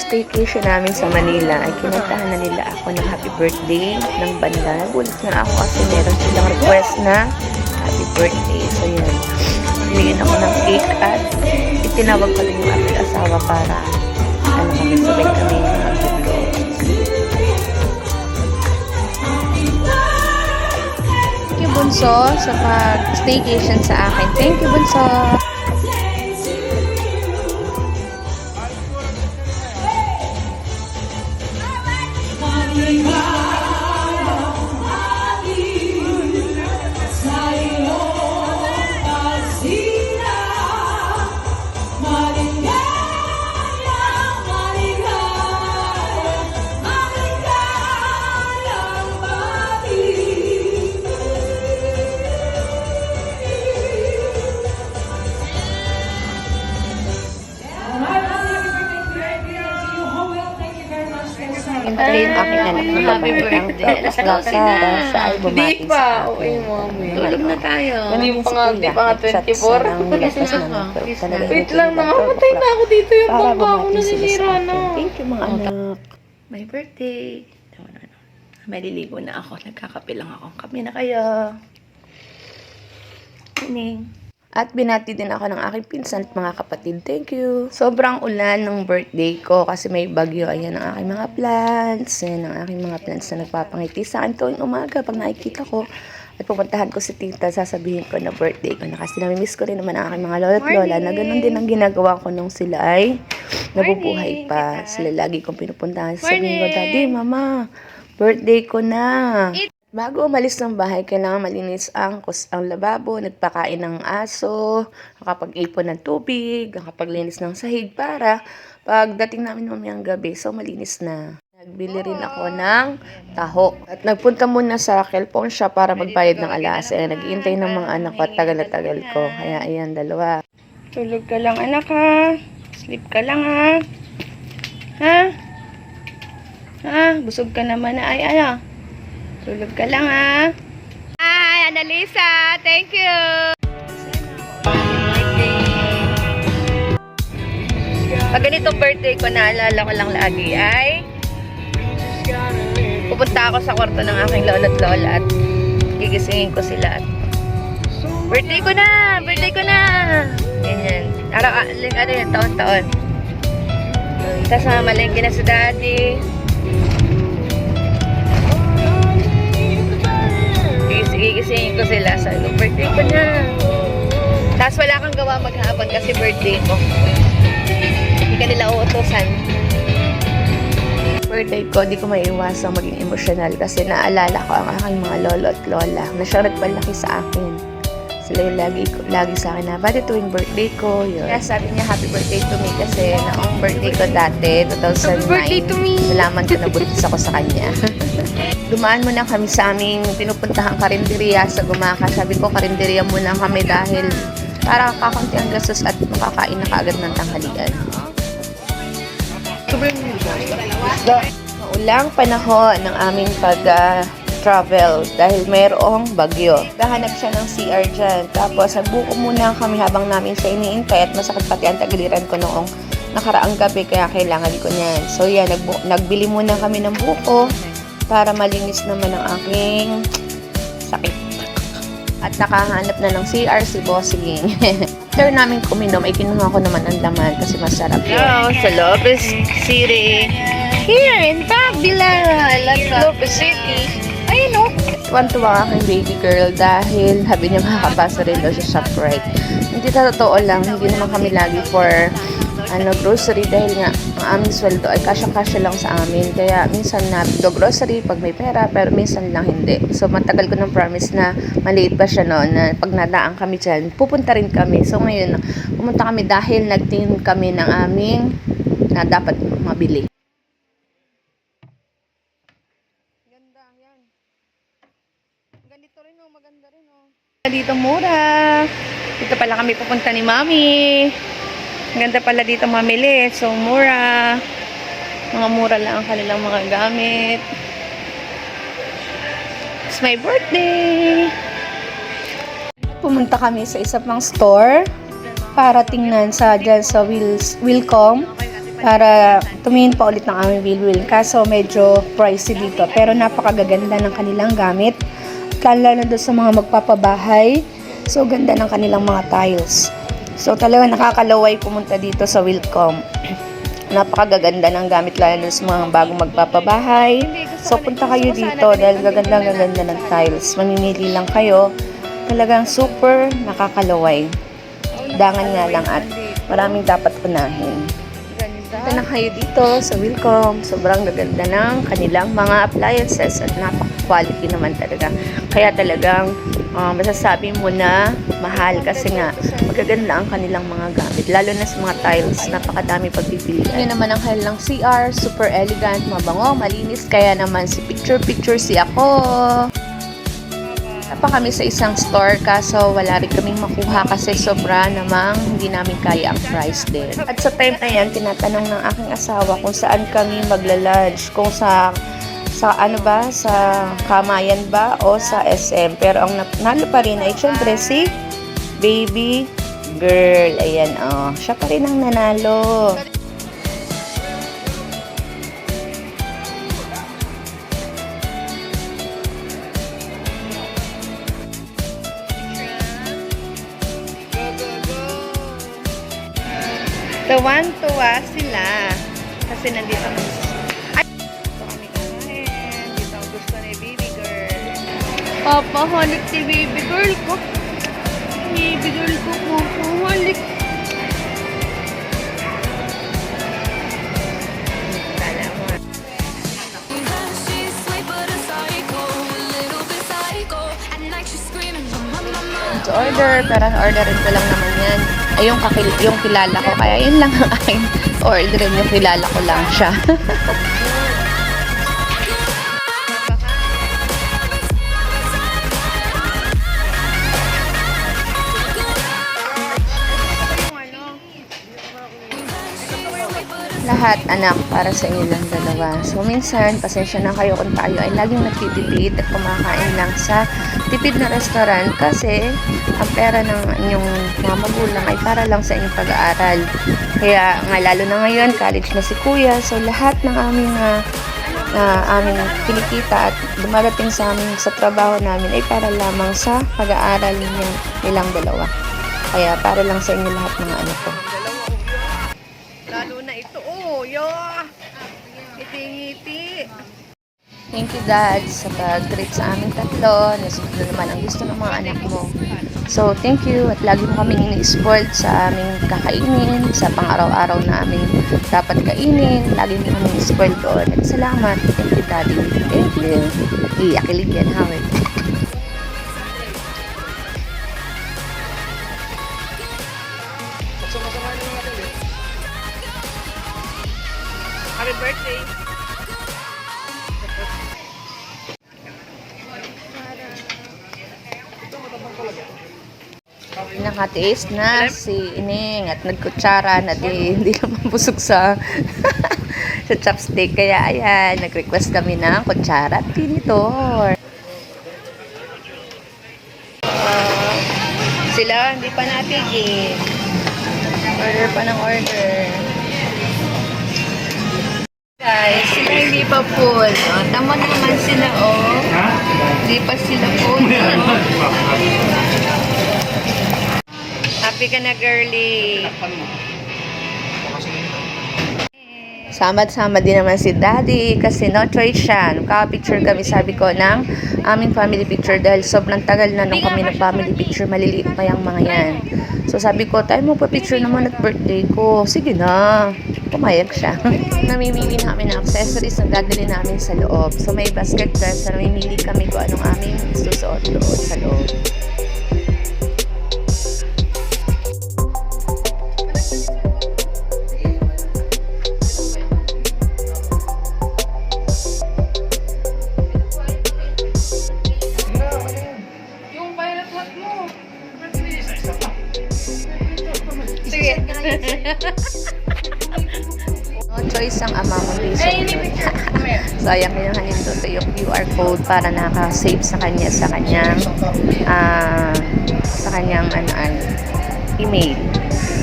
staycation namin sa Manila ay kinantahan na nila ako ng happy birthday ng banda. Nagulat na ako kasi meron silang request na happy birthday. So yun, bigyan ako ng cake at itinawag ko din yung aking asawa para sabay kami mag-vlog. Thank you, Bunso, sa pag-staycation sa akin. Thank you, Bunso. Hintayin aking anak na Happy birthday. Alas 12 na. Siya ay bumati Di pa. sa akin. Okay, mami. Tulog na tayo. Kanina pa nga, di pa nga 24. Wait lang, nakamatay na ako dito yung bangka ko nasisira na. Thank you mga anak. My birthday. Maliligo na ako. Nagkakape lang ako. Kape na kayo. Morning. At binati din ako ng aking pinsan at mga kapatid. Thank you. Sobrang ulan ng birthday ko kasi may bagyo. Ayan ang aking mga plants. Ayan ang aking mga plants na nagpapangiti sa akin tuwing umaga pag nakikita ko. At pupuntahan ko si tita, sasabihin ko na birthday ko na. Kasi namimiss ko rin naman ang aking mga lola at lola na ganun din ang ginagawa ko nung sila ay nabubuhay pa. Sila lagi kong pinupuntahan. Sasabihin ko, Daddy, Mama, birthday ko na. Bago umalis ng bahay, kailangan malinis ang lababo, nagpakain ng aso, nakapag-ipon ng tubig, nakapaglinis ng sahig para pagdating namin mamayang gabi, so malinis na. Nagbili rin ako ng taho. At nagpunta muna sa Raquel Pawn Shop para magbayad ng alas. Nag-iintay ng mga anak ko at tagal na tagal ko. Kaya ayan, dalawa. Tulog ka lang anak ha. Sleep ka lang ha. Ha? Ha? Busog ka naman na ay ano? Tulog ka lang, ha? Hi, Annalisa! Thank you! Pag ganitong birthday ko, naalala ko lang lagi ay pupunta ako sa kwarto ng aking lola at lola at gigisingin ko sila at birthday ko na! Birthday ko na! Ganyan. Ano yun, taon-taon. Tapos mamalengke na si daddy. Gigisingin ko sila sa birthday ko na. Tapos wala kang gawa maghapon kasi birthday ko. Hindi ka nila uutusan. Birthday ko, di ko maiiwasang maging emosyonal kasi naalala ko ang aking mga lolo at lola na siyang nagpalaki sa akin. Sila yung lagi sa akin na, bati tuwing birthday ko, yun. Kaya sabi niya, happy birthday to me kasi noong birthday ko dati, 2009, nalaman ko na buntis ako sa kanya. Dumaan muna kami sa aming pinupuntahang karinderiya sa Gumaka. Sabi ko, karinderiya muna kami dahil para kakunti ang gastos at makakain na kaagad ng tanghalian. Maulang panahon ng aming pag-travel dahil mayroong bagyo. Kahanap siya ng CR dyan. Tapos nagbuko muna kami habang namin siya iniintay at masakit pati ang tagiliran ko noong nakaraang gabi kaya kailangan ko niyan. So yan, nagbili muna kami ng buko para malinis naman ang aking sakit. At nakahanap na ng CR si Bossing. After namin kuminom, ay kinuha ko naman ang laman kasi masarap yun. Hello, sa Lopez City. Here in Pabila. Lopez City. Ayun o. Tuwan-tuwa aking baby girl dahil sabi niya makakapasa rin daw sa ShopRite. Hindi na totoo lang, hindi naman kami lagi for grocery dahil nga ang aming sweldo ay kasya-kasya lang sa amin. Kaya minsan na grocery pag may pera pero minsan lang hindi. So matagal ko ng promise na maliit pa siya noon na pag nadaan kami dyan, pupunta rin kami. So ngayon, pumunta kami dahil nagtingin kami ng aming na dapat mabili. Ganda yan. Ganito rin oh, maganda rin oh. Dito mura. Dito pala kami pupunta ni Mami. Ganda pala dito mamili. So, mura. Mga mura lang ang kanilang mga gamit. It's my birthday! Pumunta kami sa isa pang store para tingnan dyan sa Wilcom. para tumingin pa ulit ng aming bilbil. Kaso medyo pricey dito. Pero napakagaganda ng kanilang gamit. Lalo na doon sa mga magpapabahay. So, ganda ng kanilang mga tiles. So, talaga nakakalaway pumunta dito sa Wilcom. Napakagaganda ng gamit lalo na sa mga bagong magpapabahay. So, punta kayo dito dahil gaganda ng tiles. Mamimili lang kayo. Talagang super nakakalaway. Dangan nga lang at maraming dapat unahin. Punta na kayo dito sa Wilcom. Sobrang gaganda ng kanilang mga appliances at napaka-quality naman talaga. Kaya talagang masasabi mo na mahal kasi nga magaganda ang kanilang mga gamit. Lalo na sa mga tiles, napakadami pagpipilian. Yan naman ang kanilang CR, super elegant, mabango, malinis. Kaya naman si picture si ako. Pa kami sa isang store kaso wala rin kaming makuha kasi sobra namang hindi namin kaya ang price din. At sa time na yan, tinatanong ng aking asawa kung saan kami magla-lunch, kung sa ano ba, sa Kamayan ba o sa SM. Pero ang nalo pa rin ay syempre si Baby Girl. Ayan, siya pa rin ang nanalo. Tuwan-tuwa sila kasi nandito ang gusto. Ay! Gusto kami kakain. Dito ang gusto ni Baby Girl. Papahanap si baby girl ko. Baby girl ko, papahanap. Kala mo. To order, pero orderin ko lang naman yan. Ay, yung kilala ko. Kaya yun lang ang aking orderin. Yung kilala ko lang siya. Lahat, anak, para sa inyo lang dalawa. So, minsan, pasensya na kayo kung tayo ay laging nagtitipid at kumakain lang sa tipid na restaurant kasi ang pera ng inyong mga magulang ay para lang sa inyong pag-aaral. Kaya, nga lalo na ngayon, college na si kuya. So, lahat ng aming kinikita at dumarating sa amin sa trabaho namin ay para lamang sa pag-aaral nilang dalawa. Kaya, para lang sa inyo lahat mga ano ko. Lalo na ito, ngiti-ngiti. Thank you, Dad, sa pag-treat sa aming tatlo. Nasunod na naman ang gusto ng mga anak mo. So, thank you. At lagi mo kaming ini-spoiled sa aming kakainin, sa pang-araw-araw na aming dapat kainin. Lagi mo kaming spoiled doon. At salamat. Thank you, Daddy. Thank you. Iyakilig yan, Howard. Happy birthday. Nakatiis na si Ining at nagkutsara na hindi naman busog sa sa chopstick. Kaya ayan, nag-request kami ng kutsara at tinitor. Sila hindi pa natigil. Order pa ng order. Guys, sila hindi pa full. Tama naman sila, Hindi pa sila full. Happy ka na, girly. Samad-samad din naman si Daddy kasi no choice siya. Nagkaka-picture kami, sabi ko, ng aming family picture dahil sobrang tagal na nung kami ng family picture, maliliit pa yung mga yan. So sabi ko, tayo mo pa picture naman at birthday ko. Sige na. Pumayag siya. Namimili na kami ng accessories na dadali namin sa loob. So may basket dress na namimili kami kung anong aming susuot doon sa loob. Sige. No choice ang ama mo dito. Sayang kinuhanin to yung QR code para nakaka-save sa kanyang email.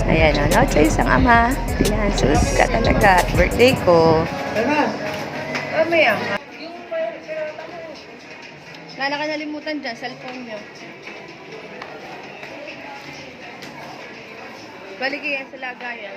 Ayan, no choice ang ama. Ayan, sulit ka talaga at birthday ko. Wala ka nalimutan dyan, cellphone nyo. Baligyan sa lagayan.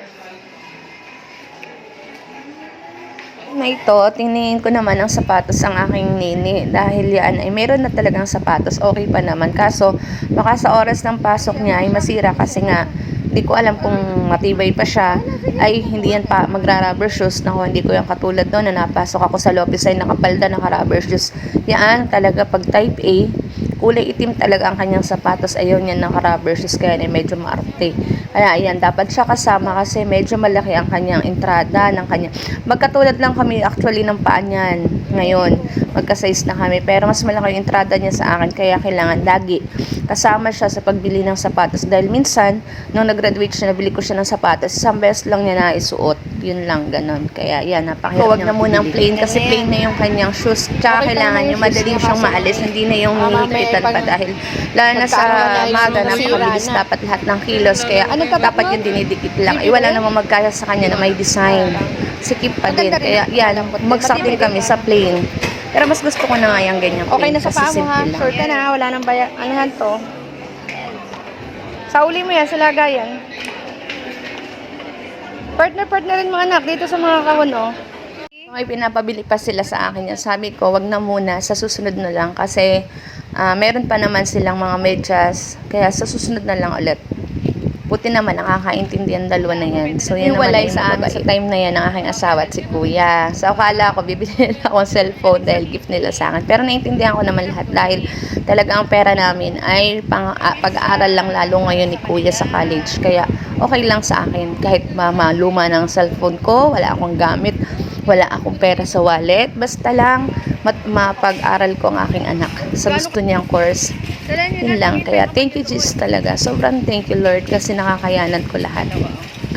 Na ito, tingin ko naman ang sapatos ang aking nini. Dahil yan ay meron na talagang sapatos, okay pa naman. Kaso, baka sa oras ng pasok niya ay masira kasi nga, hindi ko alam kung matibay pa siya. Ay, hindi yan pa magra-rubber shoes. Naku, hindi ko yung katulad doon na napasok ako sa Lopez ay nakapalda, naka-rubber shoes. Yan, talaga pag type A, kulay itim talaga ang kanyang sapatos. Ayaw niya naka-rubber shoes, kaya medyo maarte. Kaya ayan, dapat siya kasama kasi medyo malaki ang kanyang entrada ng kanya. Magkatulad lang kami actually ng paa niyan ngayon. Magka-size na kami. Pero mas malaki yung entrada niya sa akin. Kaya kailangan lagi kasama siya sa pagbili ng sapatos. Dahil minsan, nung nag-graduate siya, nabili ko siya ng sapatos. Isang beses lang niya na isuot. Yun lang, ganun. Kaya yan, napakahirap niya. Huwag na munang plain kasi plain na yung kanyang shoes. Tsaka Okay, kailangan yung madaling siyang maalis. Hindi na yung hinihipitan pa dahil lalo na sa maga, napakabilis dapat lahat ng kilos. Kaya dapat yung dinidikit lang. Wala namang magkaya sa kanya na may design. Sikip pa din. Kaya yan, magsak din kami sa plain. Pero mas gusto ko na nga yung ganyan plain. Okay na sa kasi paa mo ha. simple lang. Sure ka na, wala nang bayan. Anuhan to. Sa uli mo yan, sa lagayan. Partner rin mga anak dito sa mga kahon, oh. May pinapabili pa sila sa akin yan. Sabi ko, wag na muna, sa susunod na lang. Kasi meron pa naman silang mga medyas. Kaya sa susunod na lang ulit. Buti naman, nakakaintindihan dalawa na yan. So, yun naman sa amin sa time na yan ng aking asawa at si kuya. So, akala ko, bibili nila akong cellphone dahil gift nila sa akin. Pero naintindihan ko naman lahat dahil talaga ang pera namin ay pag-aaral lang lalo ngayon ni kuya sa college. Kaya, okay lang sa akin. Kahit luma ng cellphone ko, wala akong gamit, wala akong pera sa wallet. Basta lang, mapag-aral ko ang aking anak sa gusto niyang course. Yun lang. Kaya thank you Jesus talaga. Sobrang thank you Lord kasi nakakayanan ko lahat.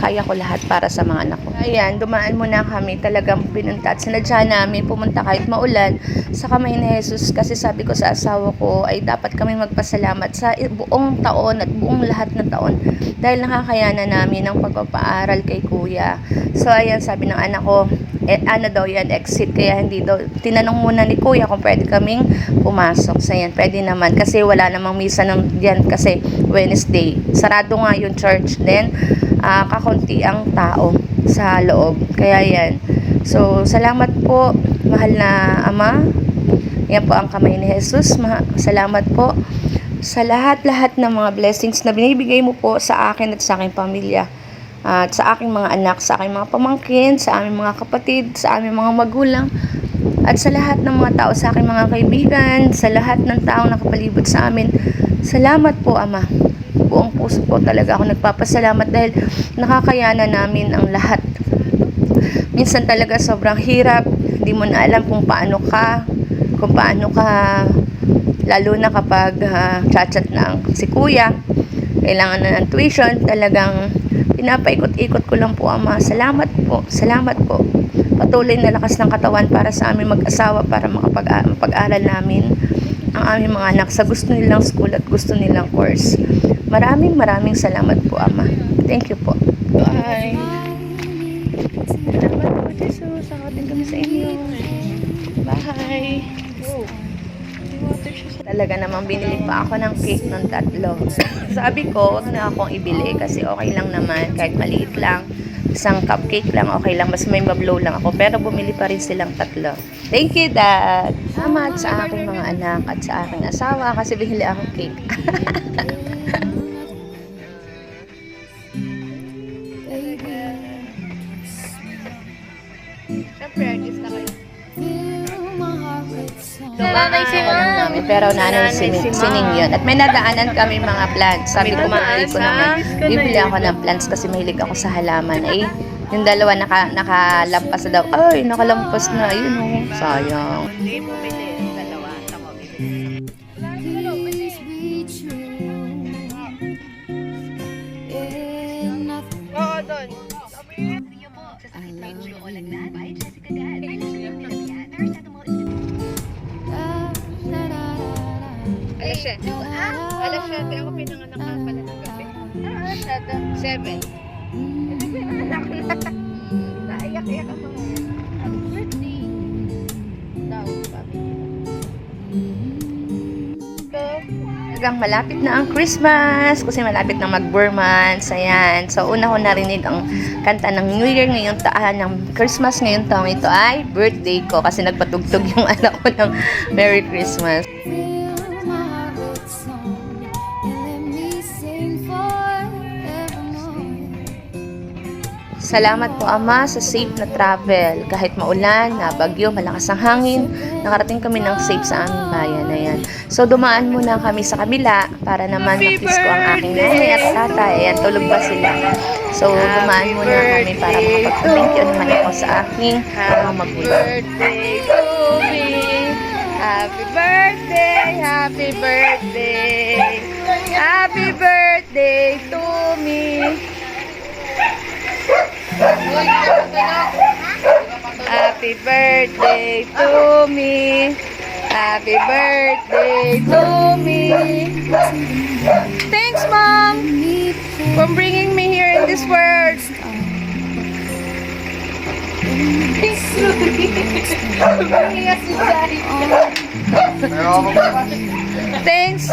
Kaya ko lahat para sa mga anak ko. Ayan, dumaan muna kami talagang pinunta at sinadya namin pumunta kahit maulan sa kamay ni Jesus kasi sabi ko sa asawa ko ay dapat kami magpasalamat sa buong taon at buong lahat ng taon dahil nakakayanan namin ang pagpapaaral kay kuya. So ayan, sabi ng anak ko, ano daw yan, exit, kaya hindi daw, tinanong muna ni kuya kung pwede kaming pumasok. So yan, pwede naman kasi wala namang misa ng yan kasi Wednesday. Sarado nga yung church, then kakunti ang tao sa loob. Kaya yan. So, salamat po, mahal na Ama. Yan po ang kamay ni Jesus. Salamat po sa lahat-lahat ng mga blessings na binibigay mo po sa akin at sa aking pamilya. At sa aking mga anak, sa aking mga pamangkin, sa aming mga kapatid, sa aming mga magulang, at sa lahat ng mga tao, sa aking mga kaibigan, sa lahat ng taong nakapalibot sa amin. Salamat po, Ama. Buong puso po talaga ako nagpapasalamat dahil nakakayanan namin ang lahat. Minsan talaga sobrang hirap, hindi mo na alam kung paano ka, lalo na kapag chat-chat na si kuya, kailangan na ng tuition, talagang pinapaikot-ikot ko lang po, Ama. Salamat po, salamat po. Patuloy na lakas ng katawan para sa aming mag-asawa para makapag-aral namin ang aming mga anak sa gusto nilang school at gusto nilang course. Maraming salamat po, Ama. Thank you po. Bye. Salamat po, Jesus. Ako din kami sa inyo. Bye. Talaga namang binili pa ako ng cake ng 3. Sabi ko, wag na akong ibili kasi okay lang naman. Kahit maliit lang. Isang cupcake lang, okay lang. Mas may mablow lang ako. Pero bumili pa rin silang 3. Thank you, Dad. Salamat sa aking mga anak at sa aking asawa kasi binili akong cake. Siyempre, artist na kayo. Pero nanay sining yun. At may nadaanan kami mga plants. Sabi ko, bibili ko naman. Bibili ako ng plants kasi mahilig ako sa halaman. Eh, yung dalawa nakalampas na daw. Ay, nakalampas na. Yun o. Sayang. Hindi bumili. Dalawa. Tama bumili. Oo, doon. Alas 7. Ako pinanganak ka pala ng gabi. 7. Naiyak-iyak ako ngayon. Happy birthday. Daw, papi. Talagang malapit na ang Christmas kasi malapit na mag-Burmans. Ayan. So, una ko narinig ang kanta ng New Year ngayong ng Christmas ngayong taong ito ay birthday ko kasi nagpatugtog yung anak ko ng Merry Christmas. Salamat po Ama sa safe na travel. Kahit maulan, nabagyo, malakas ang hangin, nakarating kami ng safe sa aming bayan. Ayan. So dumaan muna kami sa kabila para naman ma-kiss ko ang aking nanay at tatay. Ayan, tulog pa sila. So dumaan muna kami para makapag-thank you naman ako sa aking mga magulang. Birthday to me. Happy birthday, happy birthday. Happy birthday to me. Happy birthday to me. Happy birthday to me. Thanks, Mom, for bringing me here in this world. Thanks.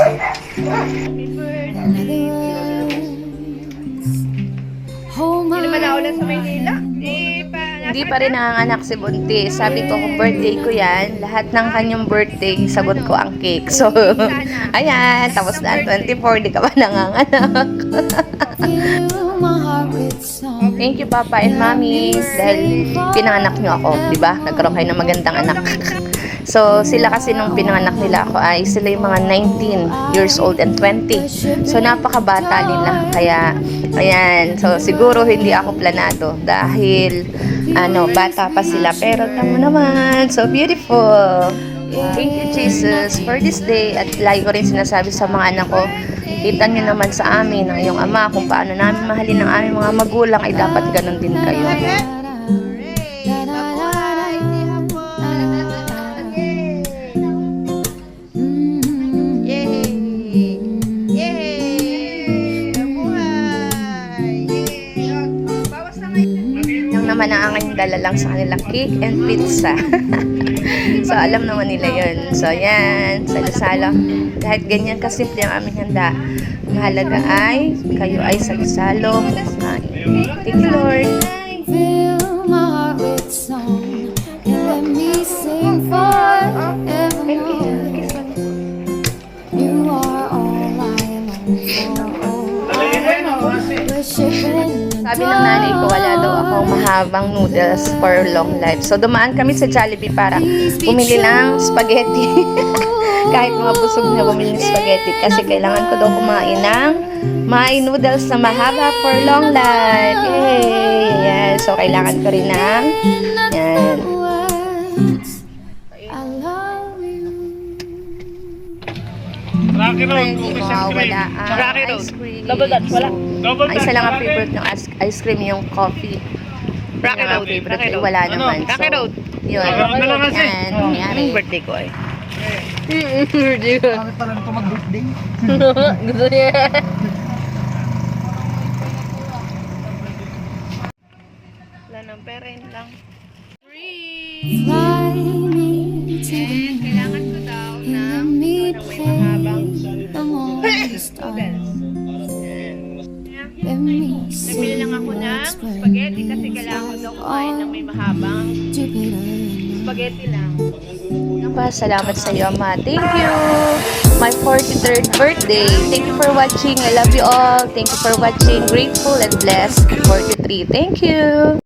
Hindi naman naulan sa Maynila. Hindi pa rin nanganganak si Buntis. Sabi ko kung birthday ko yan, lahat ng kanyang birthday, sagot ko ang cake. So, ayan, tapos na ang 24, di ka pa nanganganak. Thank you, Papa and Mommy, dahil pinanganak nyo ako, di ba? Nagkaroon kayo ng magandang anak. So, sila kasi nung pinanganak nila ako ay sila yung mga 19 years old and 20. So, napakabata nila. Kaya, ayan. So, siguro hindi ako planado dahil, bata pa sila. Pero, tama naman. So beautiful. Thank you, Jesus, for this day. At lagi ko rin sinasabi sa mga anak ko, kita nyo naman sa amin, ng iyong ama, kung paano namin mahalin ang aming mga magulang, ay dapat ganun din kayo. Naman ang aking dala lang sa kanila cake and pizza. So alam naman nila yun. So yan, salo-salo. Kahit ganyan kasimple ang aming handa, mahalaga ay kayo ay salo-salo kumain. Thank you, Lord. Fill my heart with song and let me sing forevermore. You are all I long for. Worshiping. Sabi ng nanay ko, wala daw akong mahabang noodles for long life. So, dumaan kami sa Jollibee para bumili ng spaghetti. Kahit mga busog na bumili ng spaghetti. Kasi kailangan ko daw kumain ng my noodles na mahaba for long life. Yay! Ayan. So, kailangan ko rin ng yan. I love you. Rocky Road, Hindi cookies and cream. mawawala ang Rocky Road. ice cream. Double Dutch, wala. Double Ang isa Dutch, lang ang Rocky favorite ng ice cream, yung coffee. Rocky Yung Road, favorite Rocky ay Road. wala Ano? naman. Rocky So, Road. yun. Rocky Road na lang kasi. Yan, Anong nangyari. birthday ko ay? Birthday ko. Bakit pala nito mag-birthday? Gusto niya. Wala nang pera, yun lang. Free! Fly me to And kailangan ko daw ng let me may mahabang play the morning stars. Let me Nabili see lang ako ng what's spaghetti kasi kailangan ko daw kumain ng may mahabang Jupiter. spaghetti lang. Salamat sa iyo, Ama. Thank you. My 43rd birthday. Thank you for watching. I love you all. Thank you for watching. Grateful and blessed. 43. Thank you.